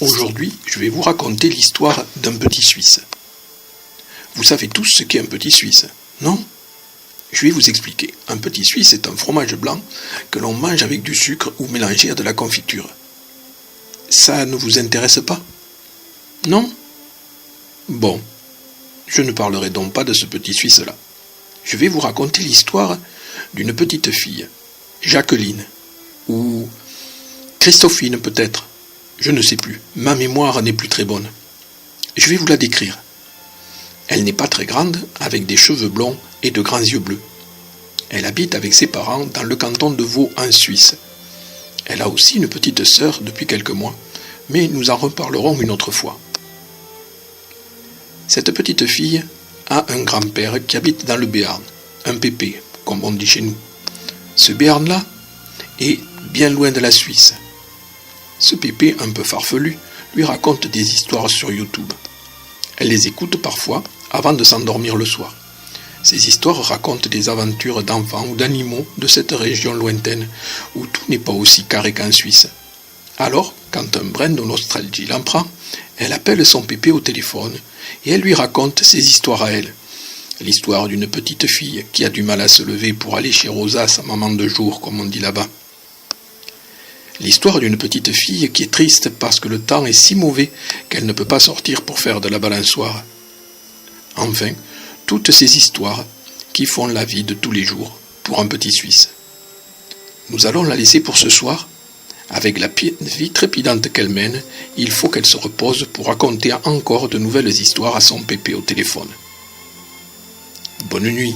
Aujourd'hui, je vais vous raconter l'histoire d'un petit Suisse. Vous savez tous ce qu'est un petit Suisse, non? Je vais vous expliquer. Un petit Suisse est un fromage blanc que l'on mange avec du sucre ou mélangé à de la confiture. Ça ne vous intéresse pas? Non? Bon, je ne parlerai donc pas de ce petit Suisse-là. Je vais vous raconter l'histoire d'une petite fille, Jacqueline, ou Christophine peut-être, je ne sais plus, ma mémoire n'est plus très bonne. Je vais vous la décrire. Elle n'est pas très grande, avec des cheveux blonds et de grands yeux bleus. Elle habite avec ses parents dans le canton de Vaud en Suisse. Elle a aussi une petite sœur depuis quelques mois, mais nous en reparlerons une autre fois. Cette petite fille a un grand-père qui habite dans le Béarn, un pépé, comme on dit chez nous. Ce Béarn-là est bien loin de la Suisse. Ce pépé un peu farfelu lui raconte des histoires sur YouTube. Elle les écoute parfois avant de s'endormir le soir. Ces histoires racontent des aventures d'enfants ou d'animaux de cette région lointaine où tout n'est pas aussi carré qu'en Suisse. Alors, quand un brin de nostalgie l'en prend, elle appelle son pépé au téléphone et elle lui raconte ses histoires à elle. L'histoire d'une petite fille qui a du mal à se lever pour aller chez Rosa, sa maman de jour, comme on dit là-bas. L'histoire d'une petite fille qui est triste parce que le temps est si mauvais qu'elle ne peut pas sortir pour faire de la balançoire. Enfin, toutes ces histoires qui font la vie de tous les jours pour un petit Suisse. Nous allons la laisser pour ce soir. Avec la vie trépidante qu'elle mène, il faut qu'elle se repose pour raconter encore de nouvelles histoires à son pépé au téléphone. Bonne nuit.